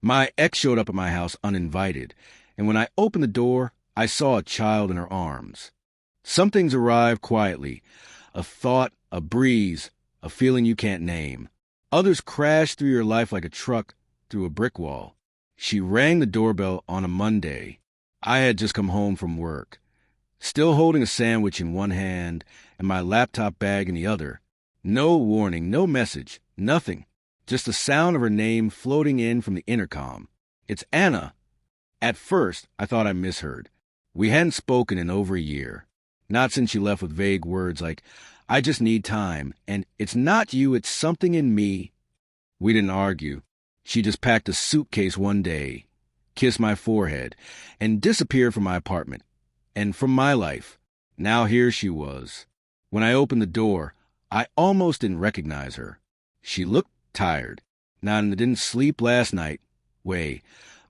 My ex showed up at my house uninvited, and when I opened the door, I saw a child in her arms. Some things arrive quietly, a thought, a breeze, a feeling you can't name. Others crash through your life like a truck through a brick wall. She rang the doorbell on a Monday. I had just come home from work, still holding a sandwich in one hand and my laptop bag in the other. No warning, no message, nothing. Just the sound of her name floating in from the intercom. It's Anna. At first, I thought I misheard. We hadn't spoken in over a year. Not since she left with vague words like, "I just need time," and "It's not you, it's something in me." We didn't argue. She just packed a suitcase one day, kissed my forehead, and disappeared from my apartment, and from my life. Now here she was. When I opened the door, I almost didn't recognize her. She looked tired. Not in the didn't sleep last night way,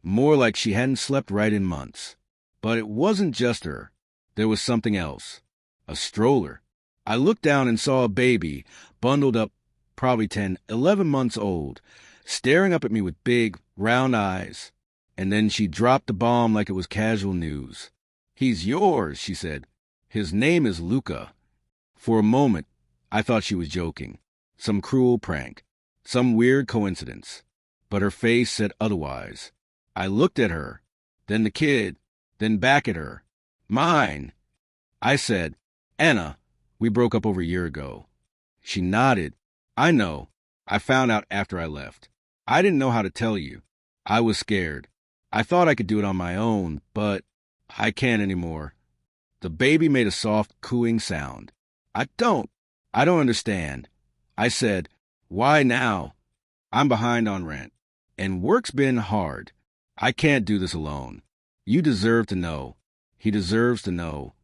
more like she hadn't slept right in months. But it wasn't just her. There was something else. A stroller. I looked down and saw a baby, bundled up, probably 10, 11 months old, staring up at me with big, round eyes. And then she dropped the bomb like it was casual news. "He's yours," she said. "His name is Luca." For a moment, I thought she was joking. Some cruel prank. Some weird coincidence. But her face said otherwise. I looked at her, then the kid, then back at her. "Mine." I said, "Anna, we broke up over a year ago." She nodded. "I know. I found out after I left. I didn't know how to tell you. I was scared. I thought I could do it on my own, but I can't anymore." The baby made a soft cooing sound. I don't understand." I said, "Why now? I'm behind on rent, and work's been hard. I can't do this alone. You deserve to know." He deserves to know.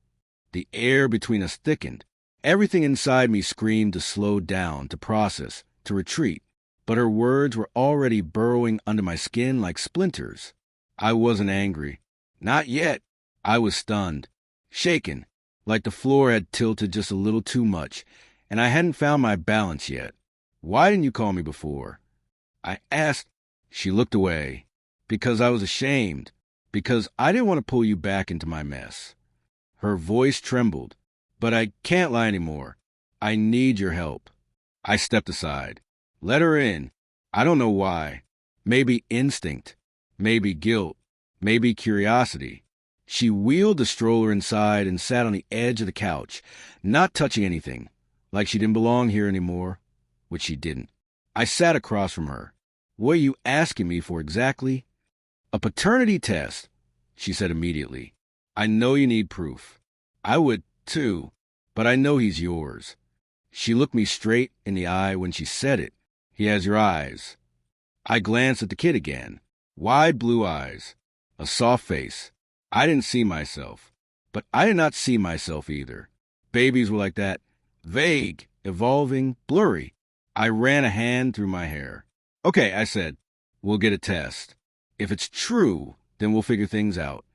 The air between us thickened. Everything inside me screamed to slow down, to process, to retreat. But her words were already burrowing under my skin like splinters. I wasn't angry. Not yet. I was stunned, shaken, like the floor had tilted just a little too much, and I hadn't found my balance yet. "Why didn't you call me before?" I asked. She looked away. "Because I was ashamed. Because I didn't want to pull you back into my mess." Her voice trembled. "But I can't lie anymore. I need your help." I stepped aside. Let her in. I don't know why. Maybe instinct. Maybe guilt. Maybe curiosity. She wheeled the stroller inside and sat on the edge of the couch, not touching anything, like she didn't belong here anymore, which she didn't. I sat across from her. "What are you asking me for exactly?" "A paternity test," she said immediately. "I know you need proof. I would, too, but I know he's yours." She looked me straight in the eye when she said it. "He has your eyes." I glanced at the kid again. Wide blue eyes. A soft face. I didn't see myself. But I did not see myself either. Babies were like that. Vague, evolving, blurry. I ran a hand through my hair. "Okay," I said. "We'll get a test. If it's true, then we'll figure things out."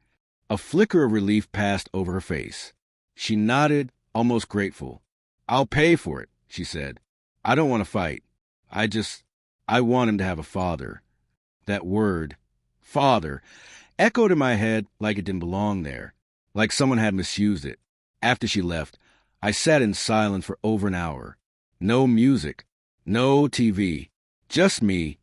A flicker of relief passed over her face. She nodded, almost grateful. "I'll pay for it," she said. "I don't want to fight. I want him to have a father." That word, father, echoed in my head like it didn't belong there, like someone had misused it. After she left, I sat in silence for over an hour. No music, no TV, just me,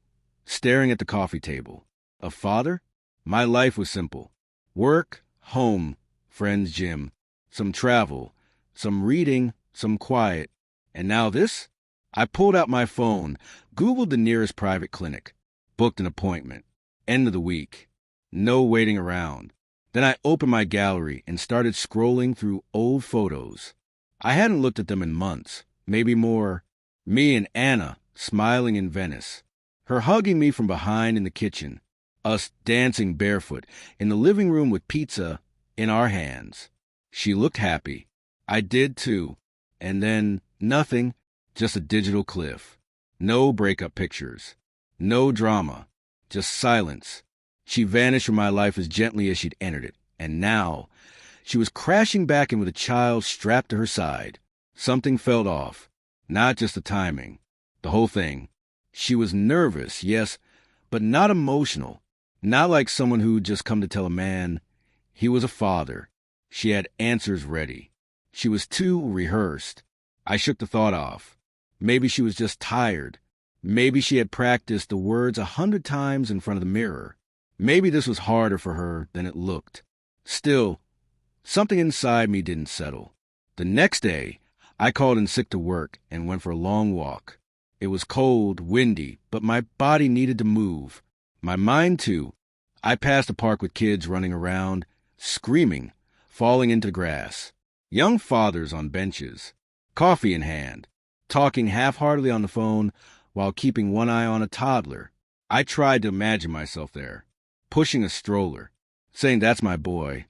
staring at the coffee table. A father? My life was simple. Work, home, friends' gym, some travel, some reading, some quiet. And now this? I pulled out my phone, Googled the nearest private clinic, booked an appointment. End of the week. No waiting around. Then I opened my gallery and started scrolling through old photos. I hadn't looked at them in months, maybe more. Me and Anna smiling in Venice. Her hugging me from behind in the kitchen. Us dancing barefoot in the living room with pizza in our hands. She looked happy. I did too. And then nothing, just a digital cliff. No breakup pictures. No drama. Just silence. She vanished from my life as gently as she'd entered it. And now, she was crashing back in with a child strapped to her side. Something felt off. Not just the timing. The whole thing. She was nervous, yes, but not emotional. Not like someone who'd just come to tell a man. He was a father. She had answers ready. She was too rehearsed. I shook the thought off. Maybe she was just tired. Maybe she had practiced the words 100 times in front of the mirror. Maybe this was harder for her than it looked. Still, something inside me didn't settle. The next day, I called in sick to work and went for a long walk. It was cold, windy, but my body needed to move. My mind, too. I passed a park with kids running around, screaming, falling into the grass. Young fathers on benches, coffee in hand, talking half-heartedly on the phone while keeping one eye on a toddler. I tried to imagine myself there, pushing a stroller, saying that's my boy.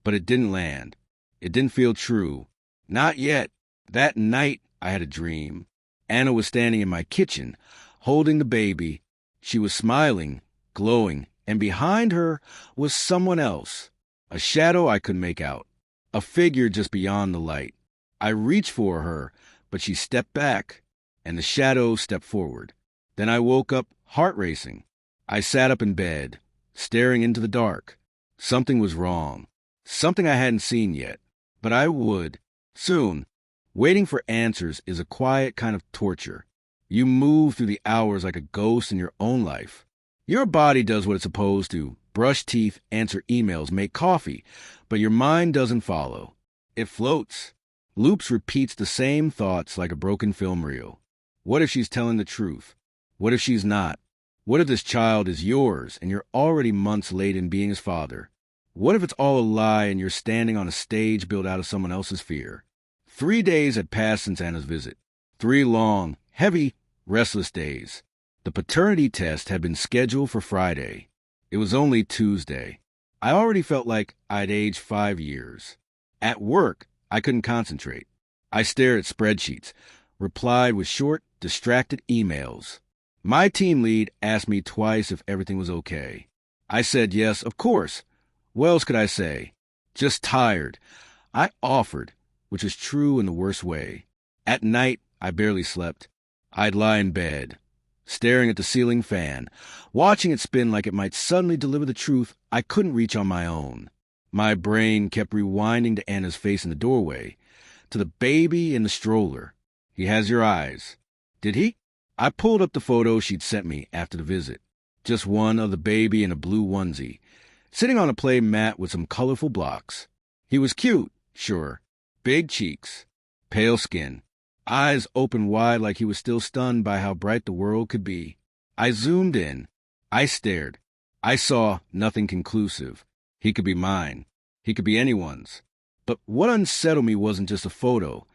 But it didn't land. It didn't feel true. Not yet. That night, I had a dream. Anna was standing in my kitchen, holding the baby. She was smiling, glowing, and behind her was someone else. A shadow I couldn't make out. A figure just beyond the light. I reached for her, but she stepped back, and the shadow stepped forward. Then I woke up, heart racing. I sat up in bed, staring into the dark. Something was wrong. Something I hadn't seen yet. But I would. Soon. Waiting for answers is a quiet kind of torture. You move through the hours like a ghost in your own life. Your body does what it's supposed to. Brush teeth, answer emails, make coffee. But your mind doesn't follow. It floats. Loops repeats the same thoughts like a broken film reel. What if she's telling the truth? What if she's not? What if this child is yours and you're already months late in being his father? What if it's all a lie and you're standing on a stage built out of someone else's fear? 3 days had passed since Anna's visit. 3 long, heavy, restless days. The paternity test had been scheduled for Friday. It was only Tuesday. I already felt like I'd aged 5 years. At work, I couldn't concentrate. I stared at spreadsheets, replied with short, distracted emails. My team lead asked me twice if everything was okay. I said yes, of course. What else could I say? Just tired. I offered, which is true in the worst way. At night, I barely slept. I'd lie in bed, staring at the ceiling fan, watching it spin like it might suddenly deliver the truth I couldn't reach on my own. My brain kept rewinding to Anna's face in the doorway, to the baby in the stroller. He has your eyes. Did he? I pulled up the photo she'd sent me after the visit. Just one of the baby in a blue onesie, sitting on a play mat with some colorful blocks. He was cute, sure. Big cheeks, pale skin, eyes open wide like he was still stunned by how bright the world could be. I zoomed in. I stared. I saw nothing conclusive. He could be mine. He could be anyone's. But what unsettled me wasn't just a photo.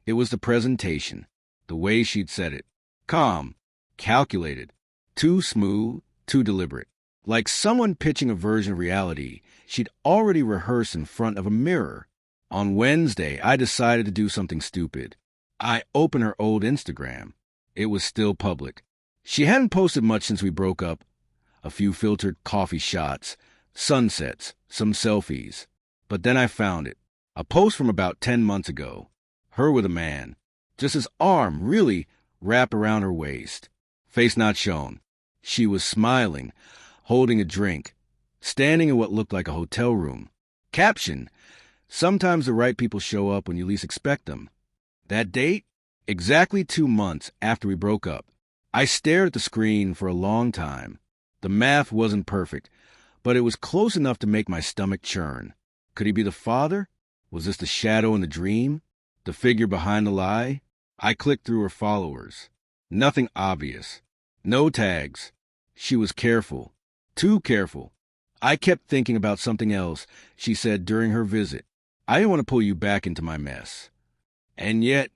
It was the presentation, the way she'd said it. Calm, calculated, too smooth, too deliberate. Like someone pitching a version of reality she'd already rehearsed in front of a mirror. On Wednesday, I decided to do something stupid. I opened her old Instagram. It was still public. She hadn't posted much since we broke up. A few filtered coffee shots, sunsets, some selfies. But then I found it. A post from about 10 months ago. Her with a man. Just his arm, really, wrapped around her waist. Face not shown. She was smiling, holding a drink, standing in what looked like a hotel room. Caption: sometimes the right people show up when you least expect them. That date? Exactly 2 months after we broke up. I stared at the screen for a long time. The math wasn't perfect, but it was close enough to make my stomach churn. Could he be the father? Was this the shadow in the dream? The figure behind the lie? I clicked through her followers. Nothing obvious. No tags. She was careful. Too careful. I kept thinking about something else she said during her visit. I didn't want to pull you back into my mess. And yet,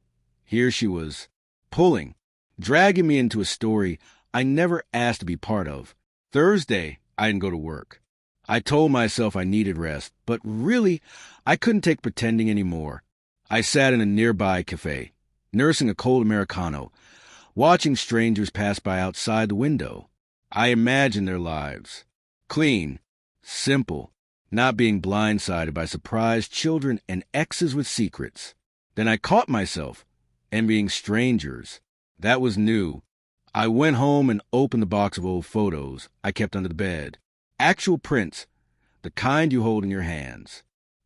here she was, pulling, dragging me into a story I never asked to be part of. Thursday, I didn't go to work. I told myself I needed rest, but really, I couldn't take pretending anymore. I sat in a nearby cafe, nursing a cold Americano, watching strangers pass by outside the window. I imagined their lives. Clean, simple, not being blindsided by surprised children and exes with secrets. Then I caught myself envying strangers. That was new. I went home and opened the box of old photos I kept under the bed. Actual prints, the kind you hold in your hands.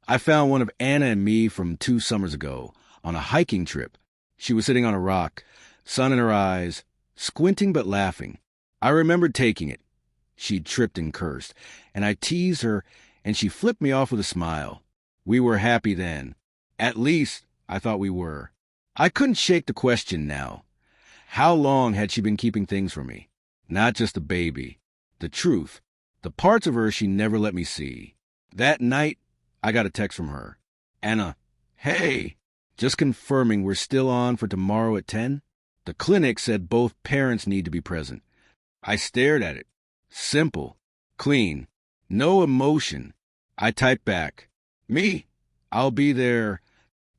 I found one of Anna and me from 2 summers ago on a hiking trip. She was sitting on a rock, sun in her eyes, squinting but laughing. I remembered taking it. She'd tripped and cursed, and I teased her, and she flipped me off with a smile. We were happy then. At least, I thought we were. I couldn't shake the question now. How long had she been keeping things from me? Not just the baby. The truth. The parts of her she never let me see. That night, I got a text from her. Anna, hey, just confirming we're still on for tomorrow at 10? The clinic said both parents need to be present. I stared at it. Simple. Clean. No emotion. I typed back, me, I'll be there.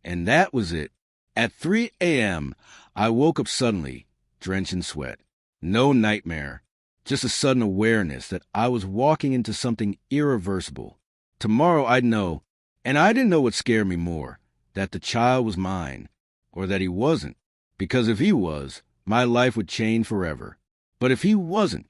And that was it. At 3 a.m., I woke up suddenly, drenched in sweat. No nightmare. Just a sudden awareness that I was walking into something irreversible. Tomorrow I'd know, and I didn't know what scared me more, that the child was mine, or that he wasn't. Because if he was, my life would change forever. But if he wasn't,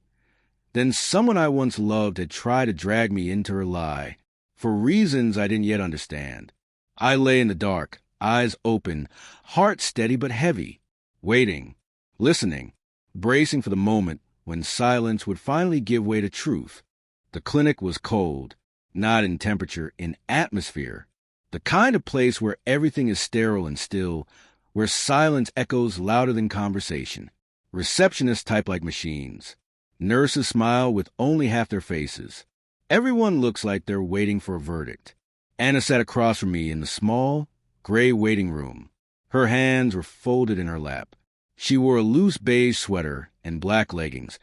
then someone I once loved had tried to drag me into her lie, for reasons I didn't yet understand. I lay in the dark, eyes open, heart steady but heavy, waiting, listening, bracing for the moment when silence would finally give way to truth. The clinic was cold, not in temperature, in atmosphere. The kind of place where everything is sterile and still, where silence echoes louder than conversation. Receptionists type like machines. Nurses smile with only half their faces. Everyone looks like they're waiting for a verdict. Anna sat across from me in the small, gray waiting room. Her hands were folded in her lap. She wore a loose beige sweater and black leggings,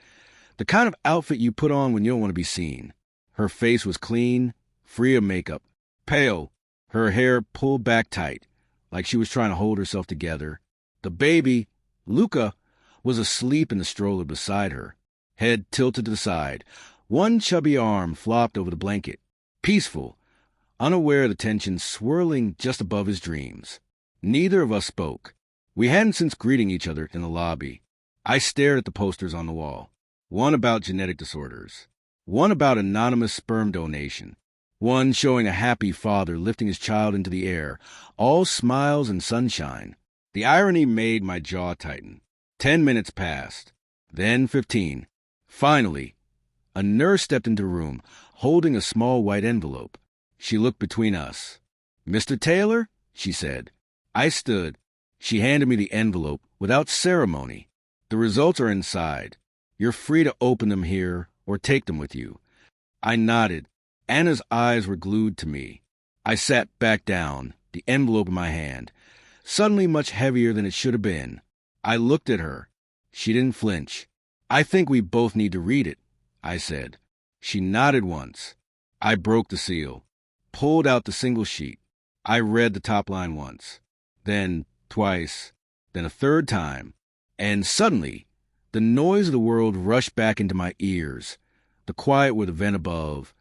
the kind of outfit you put on when you don't want to be seen. Her face was clean, free of makeup, pale, her hair pulled back tight, like she was trying to hold herself together. The baby, Luca, was asleep in the stroller beside her, head tilted to the side. One chubby arm flopped over the blanket, peaceful, unaware of the tension swirling just above his dreams. Neither of us spoke. We hadn't since greeting each other in the lobby. I stared at the posters on the wall. One about genetic disorders. One about anonymous sperm donation. One showing a happy father lifting his child into the air, all smiles and sunshine. The irony made my jaw tighten. 10 minutes passed. Then 15. Finally, a nurse stepped into the room, holding a small white envelope. She looked between us. "Mr. Taylor?" she said. I stood. She handed me the envelope without ceremony. "The results are inside. You're free to open them here or take them with you." I nodded. Anna's eyes were glued to me. I sat back down, the envelope in my hand, suddenly much heavier than it should have been. I looked at her. She didn't flinch. "I think we both need to read it," I said. She nodded once. I broke the seal, pulled out the single sheet. I read the top line once, then twice, then a third time, and suddenly the noise of the world rushed back into my ears. The quiet with the vent above,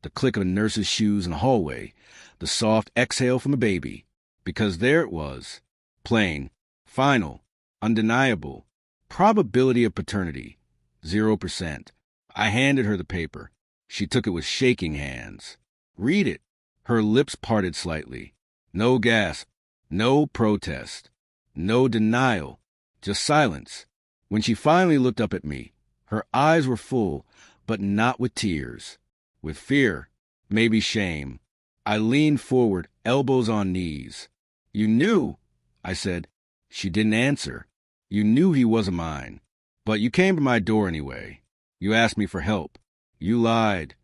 the click of a nurse's shoes in the hallway, the soft exhale from the baby, because there it was, plain, final, undeniable, probability of paternity, 0%. I handed her the paper. She took it with shaking hands. "Read it." Her lips parted slightly. No gasp, no protest, no denial, just silence. When she finally looked up at me, her eyes were full, but not with tears. With fear, maybe shame. I leaned forward, elbows on knees. "You knew," I said. She didn't answer. "You knew he wasn't mine. But you came to my door anyway. You asked me for help. You lied."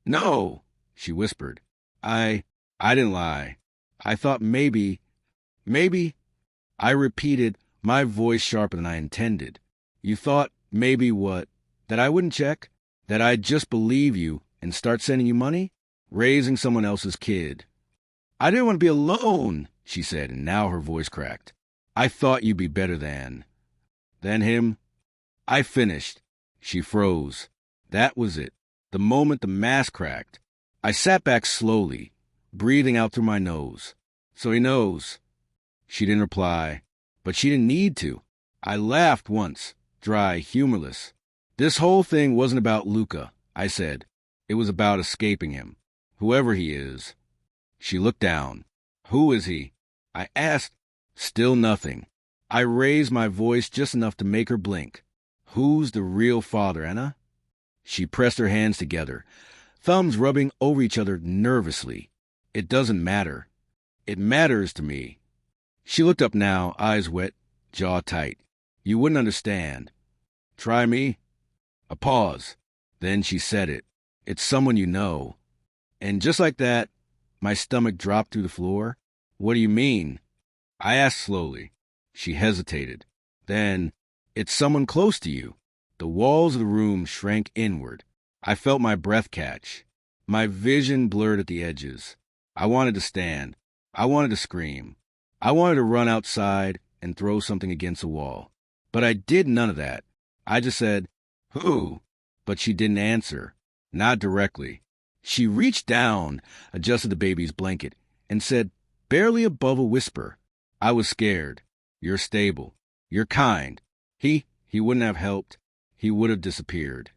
"No," she whispered. I didn't lie. I thought maybe. I repeated, my voice sharper than I intended. "You thought maybe what? That I wouldn't check? That I'd just believe you and start sending you money? Raising someone else's kid." "I didn't want to be alone," she said, and now her voice cracked. "I thought you'd be better than him." I finished. She froze. That was it. The moment the mask cracked. I sat back slowly, breathing out through my nose. "So he knows." She didn't reply, but she didn't need to. I laughed once, dry, humorless. "This whole thing wasn't about Luca," I said. It was about escaping him, whoever he is. She looked down. Who is he? I asked. Still nothing. I raised my voice just enough to make her blink. Who's the real father, Anna? She pressed her hands together, thumbs rubbing over each other nervously. It doesn't matter. It matters to me. She looked up now, eyes wet, jaw tight. You wouldn't understand. Try me? A pause. Then she said it. It's someone you know. And just like that, my stomach dropped through the floor. What do you mean? I asked slowly. She hesitated. Then, it's someone close to you. The walls of the room shrank inward. I felt my breath catch. My vision blurred at the edges. I wanted to stand. I wanted to scream. I wanted to run outside and throw something against the wall. But I did none of that. I just said, "Who?" But she didn't answer. Not directly. She reached down, adjusted the baby's blanket, and said, barely above a whisper, I was scared. You're stable. You're kind. He wouldn't have helped. He would have disappeared.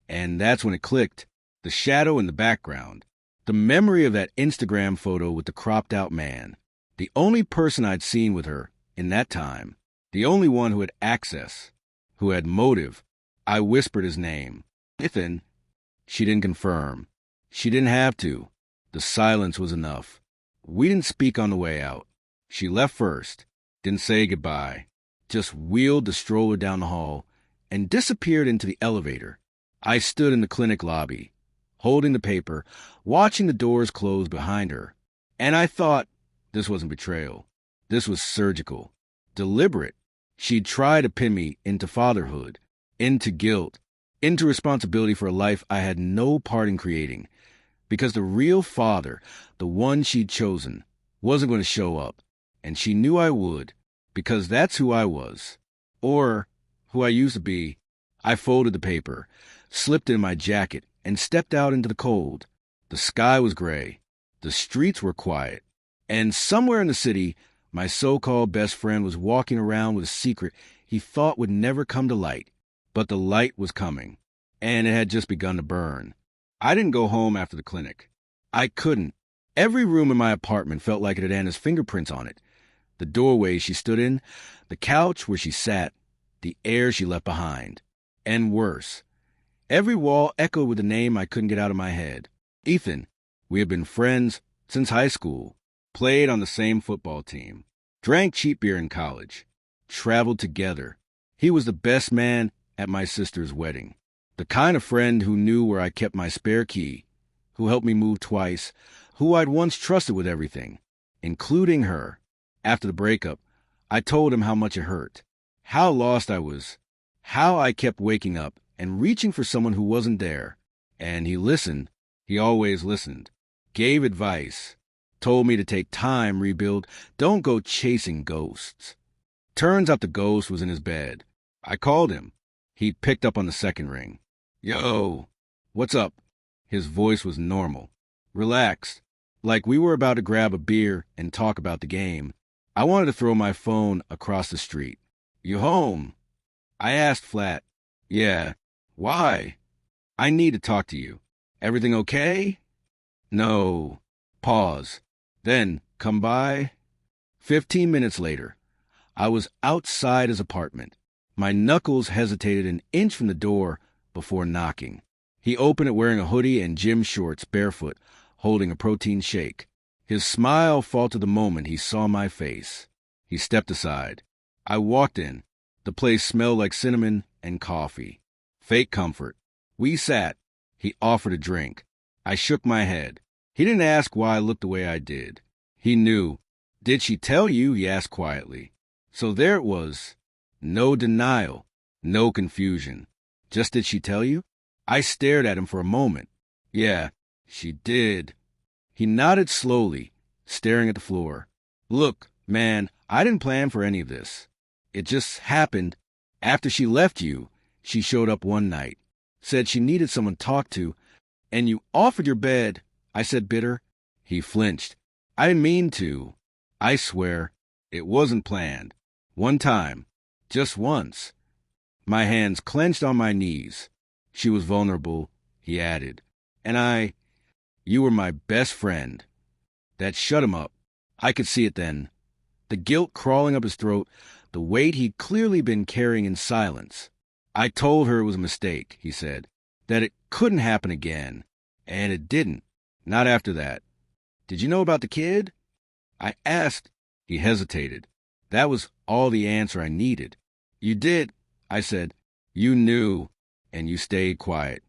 And that's when it clicked. The shadow in the background. The memory of that Instagram photo with the cropped-out man. The only person I'd seen with her in that time. The only one who had access. Who had motive. I whispered his name. Ethan. She didn't confirm. She didn't have to. The silence was enough. We didn't speak on the way out. She left first. Didn't say goodbye. Just wheeled the stroller down the hall and disappeared into the elevator. I stood in the clinic lobby, holding the paper, watching the doors close behind her. And I thought, this wasn't betrayal. This was surgical. Deliberate. She'd tried to pin me into fatherhood, into guilt, into responsibility for a life I had no part in creating. Because the real father, the one she'd chosen, wasn't going to show up. And she knew I would, because that's who I was. Or who I used to be. I folded the paper, slipped it in my jacket, and stepped out into the cold. The sky was gray. The streets were quiet. And somewhere in the city, my so-called best friend was walking around with a secret he thought would never come to light. But the light was coming, and it had just begun to burn. I didn't go home after the clinic. I couldn't. Every room in my apartment felt like it had Anna's fingerprints on it. The doorway she stood in, the couch where she sat, the air she left behind. And worse, every wall echoed with a name I couldn't get out of my head. Ethan. We had been friends since high school, played on the same football team, drank cheap beer in college, traveled together. He was the best man at my sister's wedding. The kind of friend who knew where I kept my spare key, who helped me move twice, who I'd once trusted with everything, including her. After the breakup, I told him how much it hurt, how lost I was, how I kept waking up and reaching for someone who wasn't there. And he listened. He always listened. Gave advice. Told me to take time, rebuild. Don't go chasing ghosts. Turns out the ghost was in his bed. I called him. He picked up on the second ring. Yo, what's up? His voice was normal, relaxed, like we were about to grab a beer and talk about the game. I wanted to throw my phone across the street. You home? I asked flat. Yeah. Why? I need to talk to you. Everything okay? No. Pause. Then, come by. 15 minutes later, I was outside his apartment. My knuckles hesitated an inch from the door before knocking. He opened it wearing a hoodie and gym shorts, barefoot, holding a protein shake. His smile faltered the moment he saw my face. He stepped aside. I walked in. The place smelled like cinnamon and coffee. Fake comfort. We sat. He offered a drink. I shook my head. He didn't ask why I looked the way I did. He knew. Did she tell you? He asked quietly. So there it was. No denial. No confusion. Just did she tell you? I stared at him for a moment. Yeah, she did. He nodded slowly, staring at the floor. Look, man, I didn't plan for any of this. It just happened. After she left you, she showed up one night, said she needed someone to talk to, and you offered your bed. I said bitter. He flinched. I didn't mean to. I swear, it wasn't planned. One time. Just once. My hands clenched on my knees. She was vulnerable, he added. And you were my best friend. That shut him up. I could see it then. The guilt crawling up his throat, the weight he'd clearly been carrying in silence. I told her it was a mistake, he said, that it couldn't happen again. And it didn't. Not after that. Did you know about the kid? I asked. He hesitated. That was all the answer I needed. You did, I said. You knew, and you stayed quiet.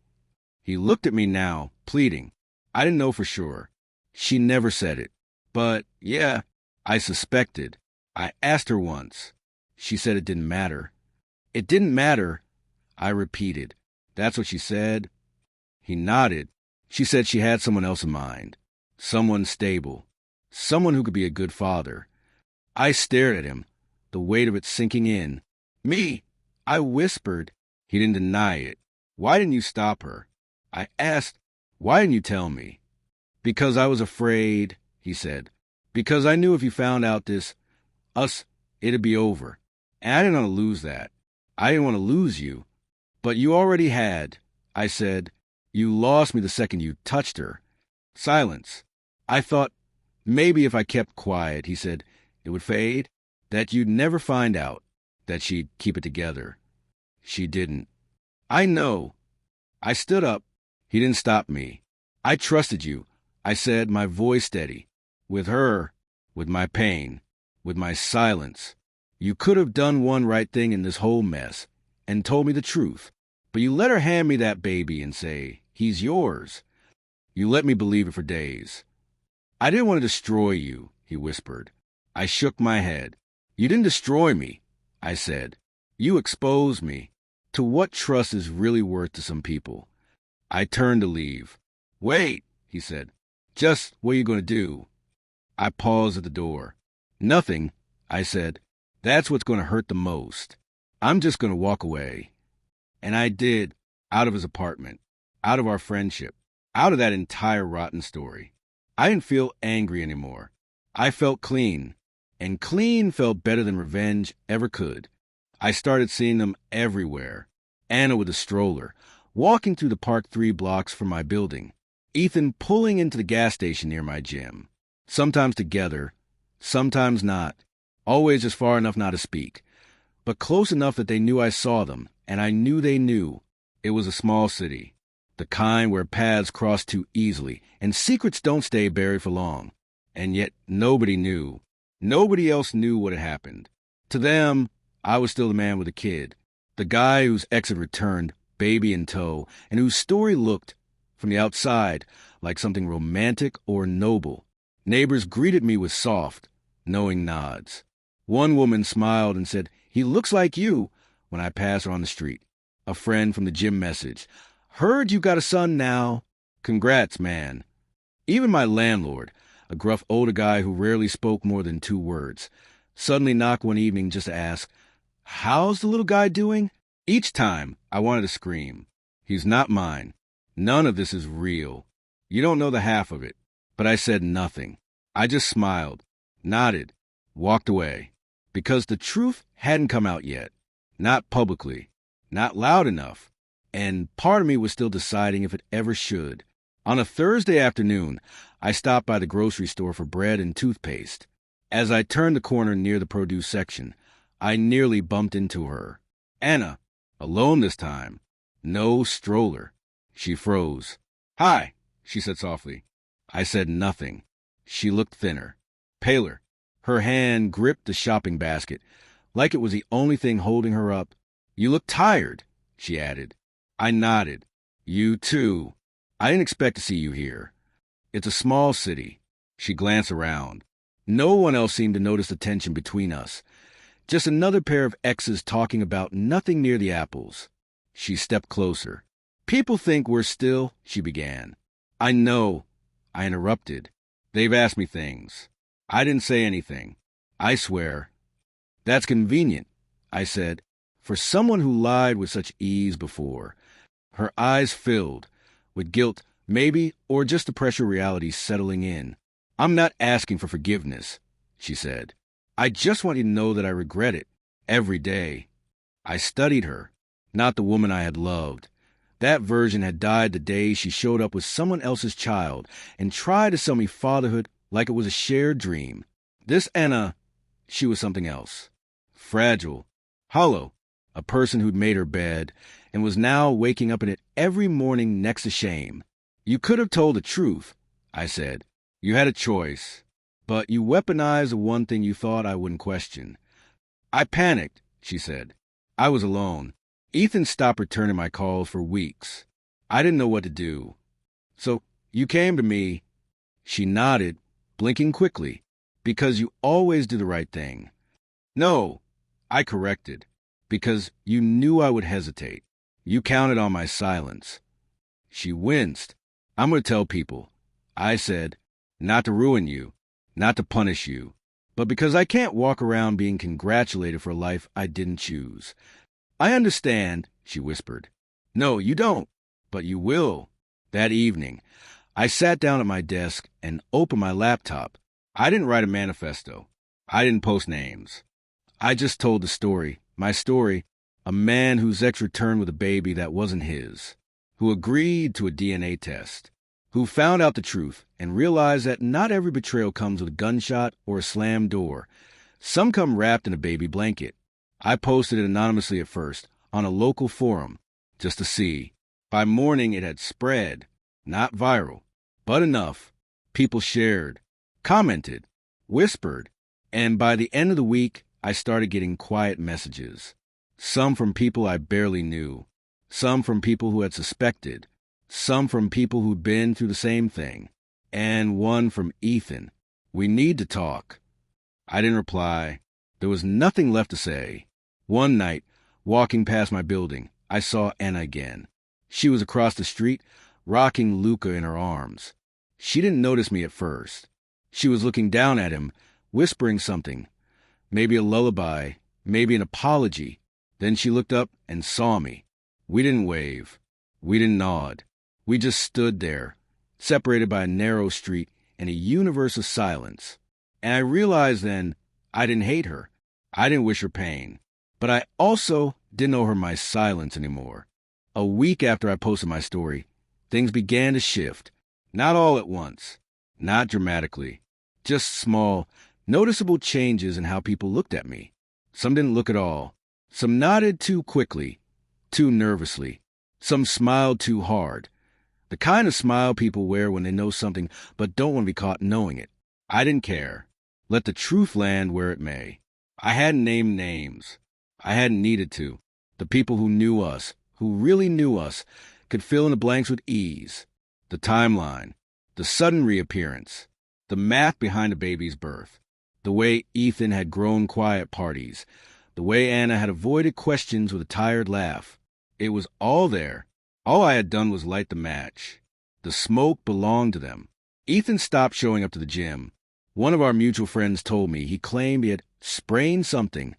He looked at me now, pleading. I didn't know for sure. She never said it. But, yeah, I suspected. I asked her once. She said it didn't matter. It didn't matter, I repeated. That's what she said. He nodded. She said she had someone else in mind. Someone stable. Someone who could be a good father. I stared at him, the weight of it sinking in. Me, I whispered. He didn't deny it. Why didn't you stop her? I asked, why didn't you tell me? Because I was afraid, he said. Because I knew if you found out it'd be over. And I didn't want to lose that. I didn't want to lose you. But you already had, I said. You lost me the second you touched her. Silence. I thought maybe if I kept quiet, he said, it would fade, that you'd never find out, that she'd keep it together. She didn't. I know. I stood up. He didn't stop me. I trusted you, I said, my voice steady. With her, with my pain, with my silence. You could have done one right thing in this whole mess and told me the truth. But you let her hand me that baby and say, he's yours. You let me believe it for days. I didn't want to destroy you, he whispered. I shook my head. You didn't destroy me, I said. You exposed me to what trust is really worth to some people. I turned to leave. Wait, he said. Just what are you going to do? I paused at the door. Nothing, I said. That's what's going to hurt the most. I'm just going to walk away. And I did, out of his apartment, out of our friendship, out of that entire rotten story. I didn't feel angry anymore. I felt clean, and clean felt better than revenge ever could. I started seeing them everywhere. Anna with a stroller, walking through the park 3 blocks from my building. Ethan pulling into the gas station near my gym. Sometimes together, sometimes not. Always just far enough not to speak, but close enough that they knew I saw them, and I knew they knew. It was a small city, the kind where paths cross too easily, and secrets don't stay buried for long. And yet nobody knew. Nobody else knew what had happened. To them, I was still the man with a kid, the guy whose ex had returned, baby in tow, and whose story looked, from the outside, like something romantic or noble. Neighbors greeted me with soft, knowing nods. One woman smiled and said, he looks like you, when I passed her on the street. A friend from the gym message. Heard you got a son now. Congrats, man. Even my landlord, a gruff older guy who rarely spoke more than 2 words, suddenly knocked one evening just to ask, how's the little guy doing? Each time, I wanted to scream. He's not mine. None of this is real. You don't know the half of it. But I said nothing. I just smiled, nodded, walked away. Because the truth hadn't come out yet. Not publicly. Not loud enough. And part of me was still deciding if it ever should. On a Thursday afternoon, I stopped by the grocery store for bread and toothpaste. As I turned the corner near the produce section, I nearly bumped into her. Anna, alone this time. No stroller. She froze. Hi, she said softly. I said nothing. She looked thinner, paler. Her hand gripped the shopping basket, like it was the only thing holding her up. You look tired, she added. I nodded. You too. I didn't expect to see you here. It's a small city. She glanced around. No one else seemed to notice the tension between us. Just another pair of exes talking about nothing near the apples. She stepped closer. People think we're still, she began. I know, I interrupted. They've asked me things. I didn't say anything. I swear. That's convenient, I said, for someone who lied with such ease before. Her eyes filled, with guilt, maybe, or just the pressure of reality settling in. I'm not asking for forgiveness, she said. I just want you to know that I regret it, every day. I studied her, not the woman I had loved, That version had died the day she showed up with someone else's child and tried to sell me fatherhood like it was a shared dream. This Anna, she was something else. Fragile, hollow, a person who'd made her bed and was now waking up in it every morning next to shame. You could have told the truth, I said. You had a choice, but you weaponized the one thing you thought I wouldn't question. I panicked, she said. I was alone. Ethan stopped returning my calls for weeks. I didn't know what to do. So you came to me. She nodded, blinking quickly, because you always do the right thing. No, I corrected, because you knew I would hesitate. You counted on my silence. She winced. I'm going to tell people. I said, not to ruin you, not to punish you, but because I can't walk around being congratulated for a life I didn't choose. I understand, she whispered. No, you don't, but you will. That evening, I sat down at my desk and opened my laptop. I didn't write a manifesto. I didn't post names. I just told the story, my story, a man whose ex returned with a baby that wasn't his, who agreed to a DNA test, who found out the truth and realized that not every betrayal comes with a gunshot or a slammed door. Some come wrapped in a baby blanket. I posted it anonymously at first, on a local forum, just to see. By morning it had spread, not viral, but enough. People shared, commented, whispered, and by the end of the week, I started getting quiet messages. Some from people I barely knew, some from people who had suspected, some from people who'd been through the same thing, and one from Ethan. We need to talk. I didn't reply. There was nothing left to say. One night, walking past my building, I saw Anna again. She was across the street, rocking Luca in her arms. She didn't notice me at first. She was looking down at him, whispering something. Maybe a lullaby, maybe an apology. Then she looked up and saw me. We didn't wave. We didn't nod. We just stood there, separated by a narrow street and a universe of silence. And I realized then I didn't hate her. I didn't wish her pain. But I also didn't owe her my silence anymore. A week after I posted my story, things began to shift. Not all at once. Not dramatically. Just small, noticeable changes in how people looked at me. Some didn't look at all. Some nodded too quickly, too nervously. Some smiled too hard. The kind of smile people wear when they know something but don't want to be caught knowing it. I didn't care. Let the truth land where it may. I hadn't named names. I hadn't needed to. The people who knew us, who really knew us, could fill in the blanks with ease. The timeline, the sudden reappearance, the math behind a baby's birth, the way Ethan had grown quiet at parties, the way Anna had avoided questions with a tired laugh. It was all there. All I had done was light the match. The smoke belonged to them. Ethan stopped showing up to the gym. One of our mutual friends told me he claimed he had sprained something,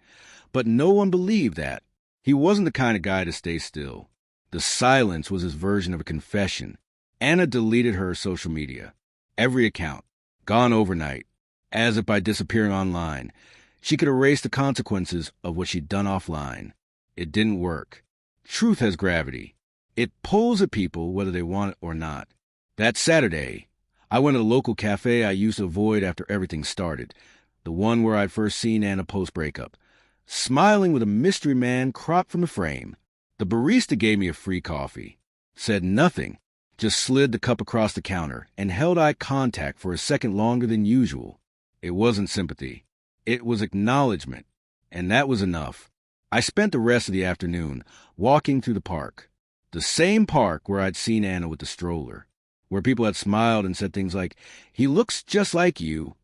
but no one believed that. He wasn't the kind of guy to stay still. The silence was his version of a confession. Anna deleted her social media. Every account. Gone overnight. As if by disappearing online, she could erase the consequences of what she'd done offline. It didn't work. Truth has gravity. It pulls at people whether they want it or not. That Saturday, I went to the local cafe I used to avoid after everything started, the one where I'd first seen Anna post-breakup, smiling with a mystery man cropped from the frame. The barista gave me a free coffee, said nothing, just slid the cup across the counter and held eye contact for a second longer than usual. It wasn't sympathy. It was acknowledgement, and that was enough. I spent the rest of the afternoon walking through the park, the same park where I'd seen Anna with the stroller, where people had smiled and said things like, "He looks just like you."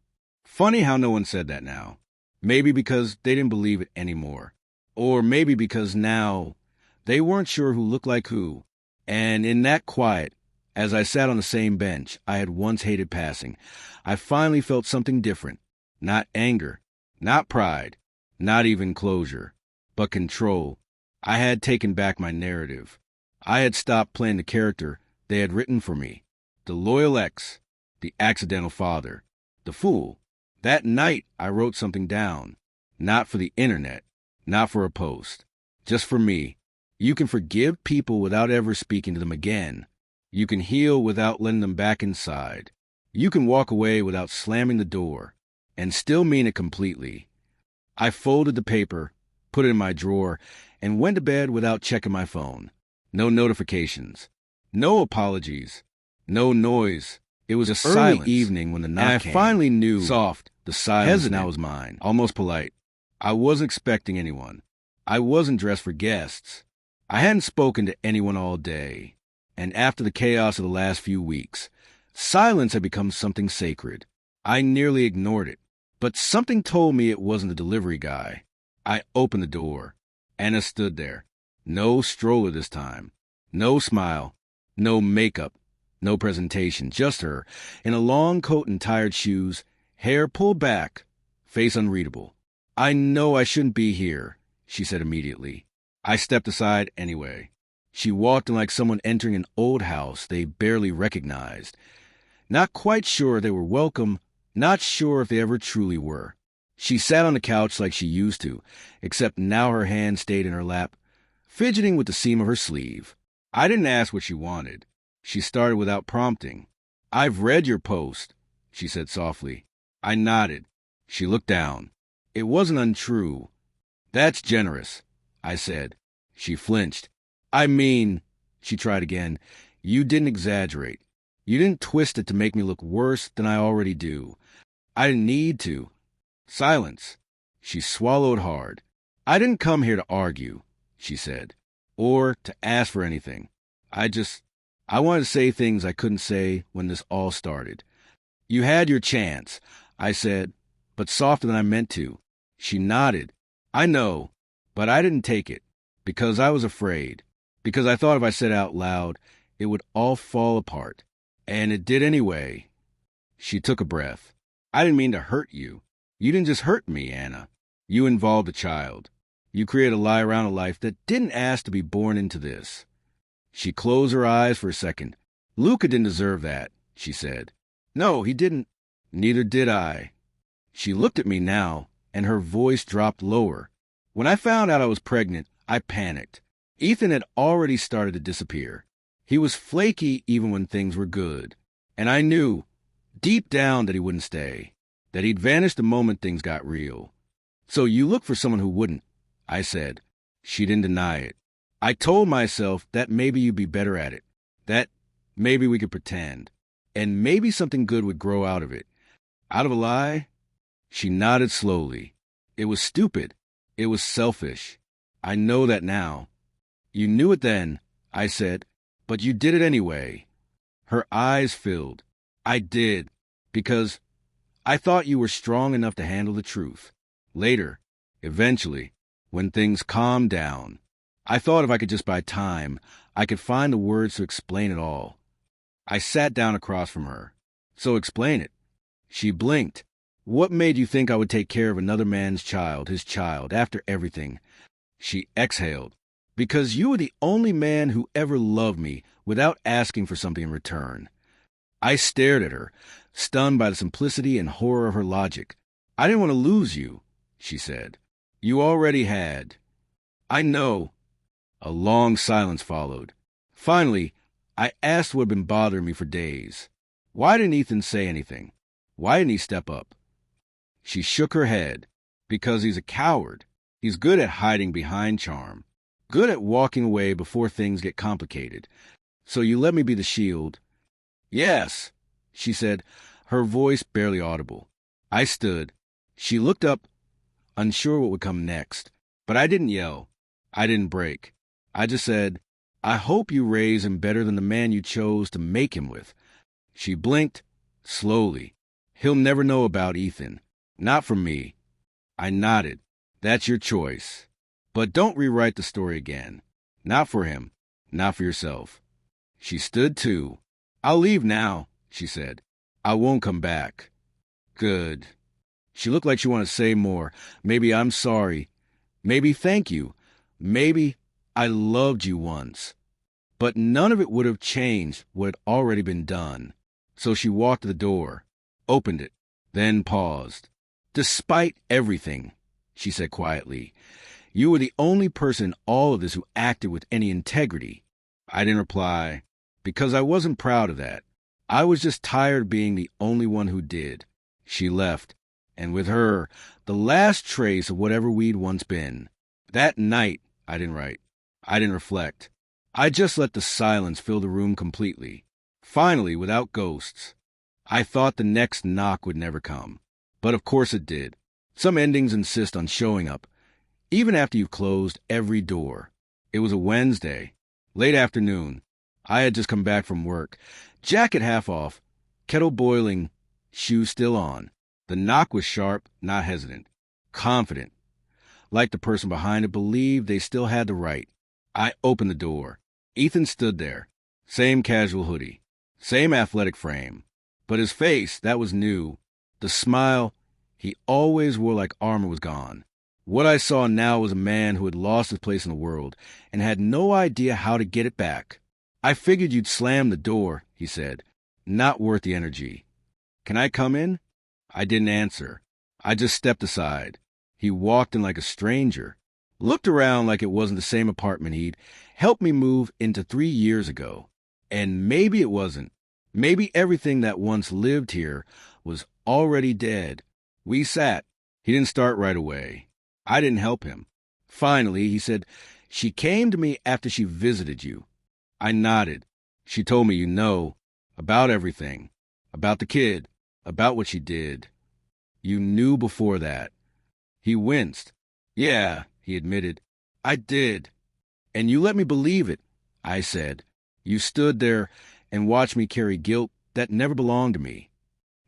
Funny how no one said that now. Maybe because they didn't believe it anymore. Or maybe because now they weren't sure who looked like who. And in that quiet, as I sat on the same bench I had once hated passing, I finally felt something different. Not anger, not pride, not even closure, but control. I had taken back my narrative. I had stopped playing the character they had written for me. The loyal ex, the accidental father, the fool. That night I wrote something down. Not for the internet, not for a post. Just for me. You can forgive people without ever speaking to them again. You can heal without letting them back inside. You can walk away without slamming the door and still mean it completely. I folded the paper, put it in my drawer, and went to bed without checking my phone. No notifications. No apologies. No noise. It was a silent evening when the knock came. I finally knew, soft, the silence now was mine, almost polite. I wasn't expecting anyone. I wasn't dressed for guests. I hadn't spoken to anyone all day. And after the chaos of the last few weeks, silence had become something sacred. I nearly ignored it, but something told me it wasn't the delivery guy. I opened the door. Anna stood there. No stroller this time. No smile. No makeup. No presentation. Just her, in a long coat and tired shoes, hair pulled back, face unreadable. "I know I shouldn't be here," she said immediately. I stepped aside anyway. She walked in like someone entering an old house they barely recognized. Not quite sure they were welcome, not sure if they ever truly were. She sat on the couch like she used to, except now her hand stayed in her lap, fidgeting with the seam of her sleeve. I didn't ask what she wanted. She started without prompting. "I've read your post," she said softly. I nodded. She looked down. It wasn't untrue. "That's generous," I said. She flinched. "I mean," she tried again, "you didn't exaggerate. You didn't twist it to make me look worse than I already do. I didn't need to." Silence. She swallowed hard. "I didn't come here to argue," she said, "or to ask for anything. I wanted to say things I couldn't say when this all started." "You had your chance," I said, but softer than I meant to. She nodded. "I know, but I didn't take it, because I was afraid, because I thought if I said it out loud, it would all fall apart. And it did anyway." She took a breath. "I didn't mean to hurt you. You didn't just hurt me, Anna. You involved a child. You created a lie around a life that didn't ask to be born into this." She closed her eyes for a second. "Luca didn't deserve that," she said. "No, he didn't." "Neither did I." She looked at me now, and her voice dropped lower. "When I found out I was pregnant, I panicked. Ethan had already started to disappear. He was flaky even when things were good. And I knew, deep down, that he wouldn't stay, that he'd vanish the moment things got real. So you look for someone who wouldn't," I said. She didn't deny it. "I told myself that maybe you'd be better at it, that maybe we could pretend, and maybe something good would grow out of it. Out of a lie?" She nodded slowly. "It was stupid. It was selfish. I know that now." "You knew it then," I said, "but you did it anyway." Her eyes filled. "I did, because I thought you were strong enough to handle the truth. Later, eventually, when things calmed down, I thought if I could just buy time, I could find the words to explain it all." I sat down across from her. "So explain it." She blinked. "What made you think I would take care of another man's child, his child, after everything?" She exhaled. "Because you were the only man who ever loved me without asking for something in return." I stared at her, stunned by the simplicity and horror of her logic. "I didn't want to lose you," she said. "You already had." "I know." A long silence followed. Finally, I asked what had been bothering me for days. Why didn't Ethan say anything? Why didn't he step up? She shook her head. "Because he's a coward. He's good at hiding behind charm. Good at walking away before things get complicated. So you let me be the shield." "Yes," she said, her voice barely audible. I stood. She looked up, unsure what would come next. But I didn't yell. I didn't break. I just said, "I hope you raise him better than the man you chose to make him with." She blinked, slowly. "He'll never know about Ethan. Not from me." I nodded. "That's your choice. But don't rewrite the story again. Not for him. Not for yourself." She stood too. "I'll leave now," she said. "I won't come back." "Good." She looked like she wanted to say more. Maybe "I'm sorry." Maybe "thank you." Maybe "I loved you once." But none of it would have changed what had already been done. So she walked to the door, opened it, then paused. "Despite everything," she said quietly, You were the only person in all of this who acted with any integrity. I didn't reply, because I wasn't proud of that. I was just tired of being the only one who did. She left, and with her, the last trace of whatever we'd once been. That night, I didn't write. I didn't reflect. I just let the silence fill the room completely. Finally, without ghosts. I thought the next knock would never come. But of course it did. Some endings insist on showing up, even after you've closed every door. It was a Wednesday, late afternoon. I had just come back from work, jacket half off, kettle boiling, shoes still on. The knock was sharp, not hesitant, confident, like the person behind it believed they still had the right. I opened the door. Ethan stood there, same casual hoodie, same athletic frame. But his face, that was new. The smile he always wore like armor was gone. What I saw now was a man who had lost his place in the world and had no idea how to get it back. I figured you'd slam the door, he said. Not worth the energy. Can I come in? I didn't answer. I just stepped aside. He walked in like a stranger, looked around like it wasn't the same apartment he'd helped me move into 3 years ago. And maybe it wasn't. Maybe everything that once lived here was already dead. We sat. He didn't start right away. I didn't help him. Finally, he said, "She came to me after she visited you." I nodded. She told me you know about everything, about the kid, about what she did. You knew before that. He winced. Yeah, he admitted. I did. And you let me believe it, I said. You stood there and watched me carry guilt that never belonged to me.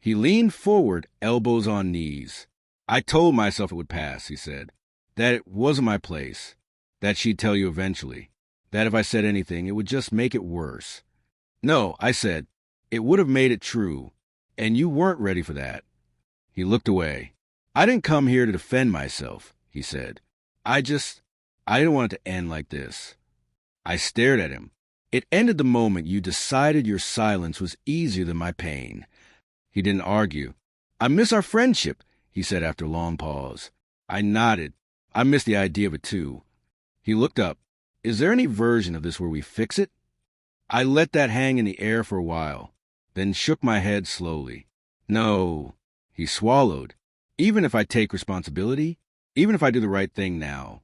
He leaned forward, elbows on knees. I told myself it would pass, he said. That it wasn't my place. That she'd tell you eventually. That if I said anything, it would just make it worse. No, I said, it would have made it true. And you weren't ready for that. He looked away. I didn't come here to defend myself, he said. I didn't want it to end like this. I stared at him. It ended the moment you decided your silence was easier than my pain. He didn't argue. I miss our friendship, he said after a long pause. I nodded. I missed the idea of it too. He looked up. Is there any version of this where we fix it? I let that hang in the air for a while, then shook my head slowly. No, he swallowed. Even if I take responsibility, even if I do the right thing now.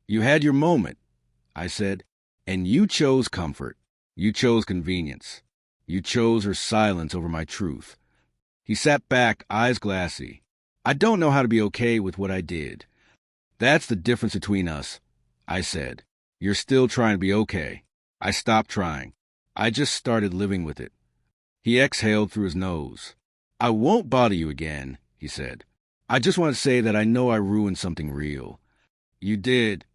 You had your moment, I said, and you chose comfort. You chose convenience. You chose her silence over my truth. He sat back, eyes glassy. I don't know how to be okay with what I did. That's the difference between us, I said. You're still trying to be okay. I stopped trying. I just started living with it. He exhaled through his nose. I won't bother you again, he said. I just want to say that I know I ruined something real. You did.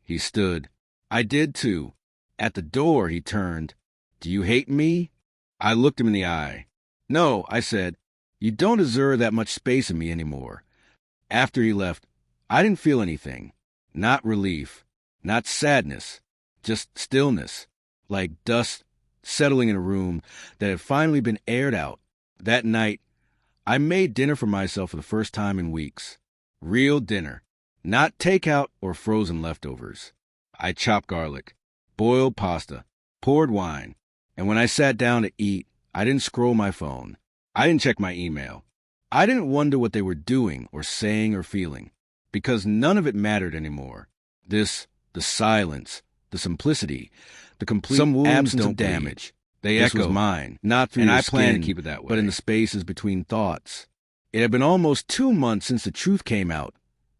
He stood. I did too. At the door, he turned. Do you hate me? I looked him in the eye. No, I said. You don't deserve that much space in me anymore. After he left, I didn't feel anything. Not relief. Not sadness. Just stillness. Like dust settling in a room that had finally been aired out. That night, I made dinner for myself for the first time in weeks. Real dinner. Not takeout or frozen leftovers. I chopped garlic, boiled pasta, poured wine, and when I sat down to eat, I didn't scroll my phone. I didn't check my email. I didn't wonder what they were doing or saying or feeling, because none of it mattered anymore. The silence, the simplicity, the complete absence of damage. They echoed. This was mine, not through your skin, and I planned to keep it that way, but in the spaces between thoughts. It had been almost 2 months since the truth came out,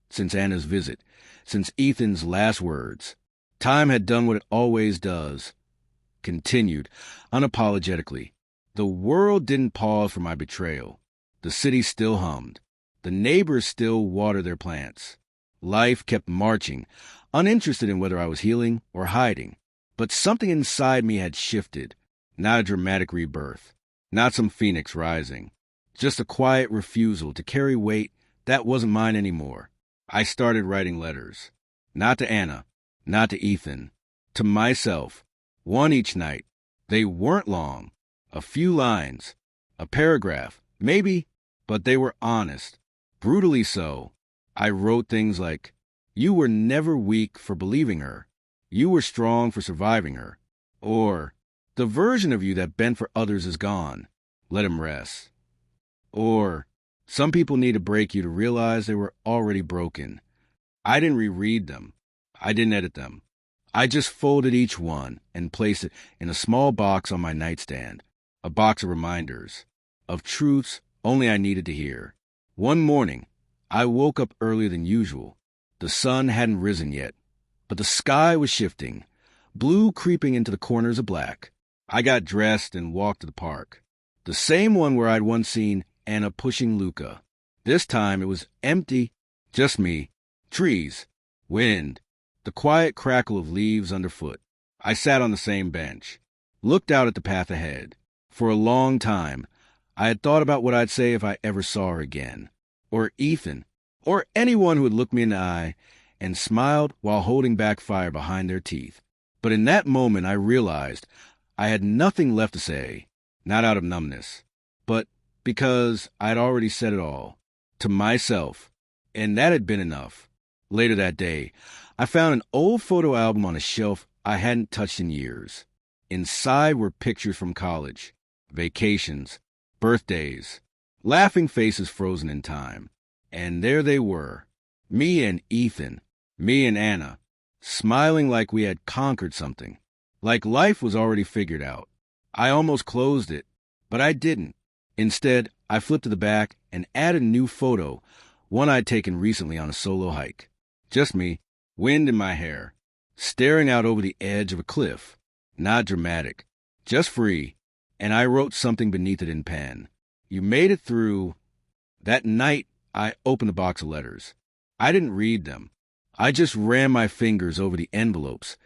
since Anna's visit, since Ethan's last words. Time had done what it always does. Continued, unapologetically. The world didn't pause for my betrayal. The city still hummed. The neighbors still watered their plants. Life kept marching, uninterested in whether I was healing or hiding. But something inside me had shifted. Not a dramatic rebirth. Not some phoenix rising. Just a quiet refusal to carry weight that wasn't mine anymore. I started writing letters. Not to Anna. Not to Ethan. To myself. One each night. They weren't long. A few lines. A paragraph. Maybe. But they were honest. Brutally so. I wrote things like, You were never weak for believing her. You were strong for surviving her. Or, the version of you that bent for others is gone. Let him rest. Or, some people need to break you to realize they were already broken. I didn't reread them. I didn't edit them. I just folded each one and placed it in a small box on my nightstand, a box of reminders, of truths only I needed to hear. One morning, I woke up earlier than usual. The sun hadn't risen yet, but the sky was shifting, blue creeping into the corners of black. I got dressed and walked to the park, the same one where I'd once seen Anna pushing Luca. This time it was empty, just me, trees, wind, the quiet crackle of leaves underfoot. I sat on the same bench, looked out at the path ahead. For a long time, I had thought about what I'd say if I ever saw her again, or Ethan, or anyone who would look me in the eye and smiled while holding back fire behind their teeth. But in that moment, I realized I had nothing left to say, not out of numbness, but because I'd already said it all, to myself, and that had been enough. Later that day, I found an old photo album on a shelf I hadn't touched in years. Inside were pictures from college, vacations, birthdays, laughing faces frozen in time. And there they were, me and Ethan, me and Anna, smiling like we had conquered something, like life was already figured out. I almost closed it, but I didn't. Instead, I flipped to the back and added a new photo, one I'd taken recently on a solo hike. Just me, wind in my hair, staring out over the edge of a cliff. Not dramatic, just free, and I wrote something beneath it in pen. You made it through. That night, I opened the box of letters. I didn't read them. I just ran my fingers over the envelopes,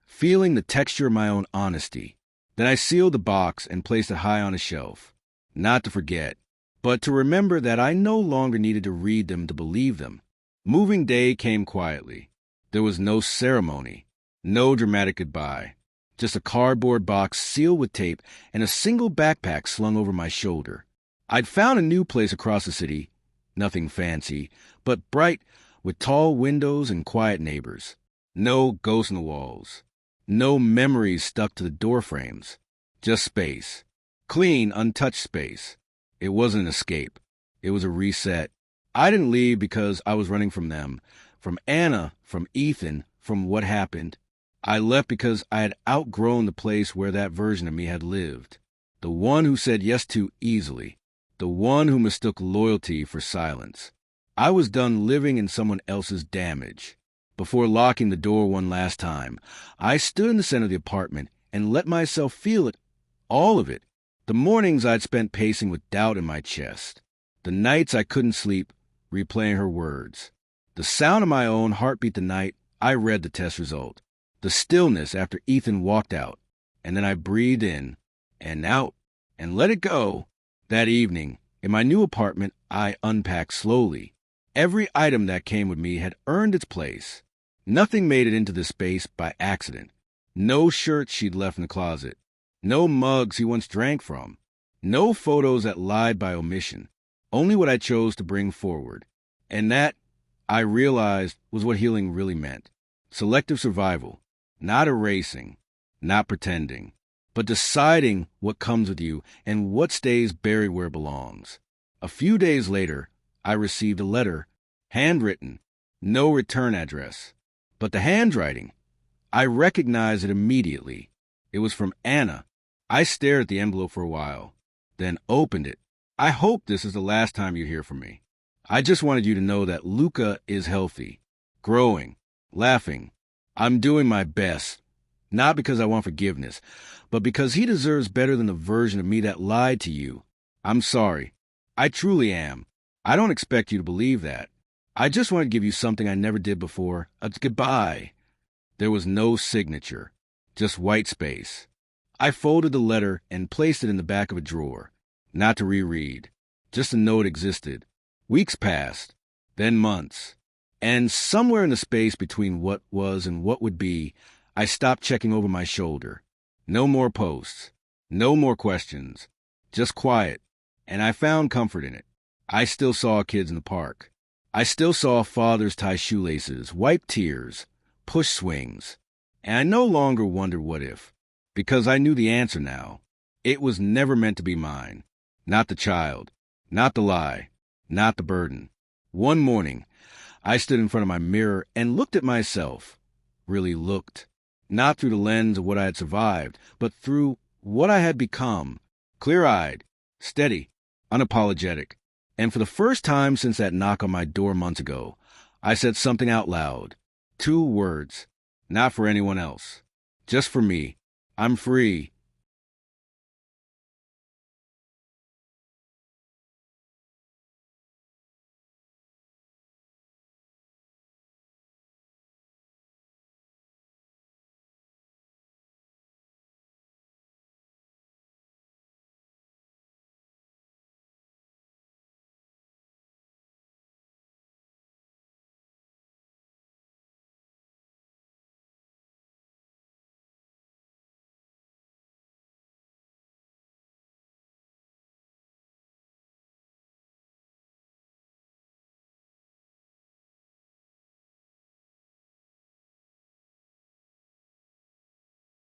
feeling the texture of my own honesty. Then I sealed the box and placed it high on a shelf. Not to forget, but to remember that I no longer needed to read them to believe them. Moving day came quietly. There was no ceremony, no dramatic goodbye. Just a cardboard box sealed with tape and a single backpack slung over my shoulder. I'd found a new place across the city, nothing fancy, but bright, with tall windows and quiet neighbors. No ghosts in the walls. No memories stuck to the door frames. Just space. Clean, untouched space. It wasn't an escape. It was a reset. I didn't leave because I was running from them, from Anna, from Ethan, from what happened. I left because I had outgrown the place where that version of me had lived. The one who said yes too easily. The one who mistook loyalty for silence. I was done living in someone else's damage. Before locking the door one last time, I stood in the center of the apartment and let myself feel it, all of it. The mornings I'd spent pacing with doubt in my chest. The nights I couldn't sleep, replaying her words. The sound of my own heartbeat the night I read the test result. The stillness after Ethan walked out. And then I breathed in and out and let it go. That evening, in my new apartment, I unpacked slowly. Every item that came with me had earned its place. Nothing made it into this space by accident. No shirts she'd left in the closet. No mugs he once drank from. No photos that lied by omission. Only what I chose to bring forward. And that, I realized, was what healing really meant. Selective survival. Not erasing. Not pretending. But deciding what comes with you and what stays buried where it belongs. A few days later, I received a letter, handwritten, no return address. But the handwriting, I recognized it immediately. It was from Anna. I stared at the envelope for a while, then opened it. I hope this is the last time you hear from me. I just wanted you to know that Luca is healthy, growing, laughing. I'm doing my best, not because I want forgiveness, but because he deserves better than the version of me that lied to you. I'm sorry. I truly am. I don't expect you to believe that. I just want to give you something I never did before, a goodbye. There was no signature, just white space. I folded the letter and placed it in the back of a drawer, not to reread, just to know it existed. Weeks passed, then months, and somewhere in the space between what was and what would be, I stopped checking over my shoulder. No more posts, no more questions, just quiet, and I found comfort in it. I still saw kids in the park. I still saw fathers tie shoelaces, wipe tears, push swings, and I no longer wondered what if, because I knew the answer now. It was never meant to be mine. Not the child, not the lie, not the burden. One morning, I stood in front of my mirror and looked at myself. Really looked. Not through the lens of what I had survived, but through what I had become. Clear-eyed, steady, unapologetic. And for the first time since that knock on my door months ago, I said something out loud. 2 words. Not for anyone else. Just for me. I'm free.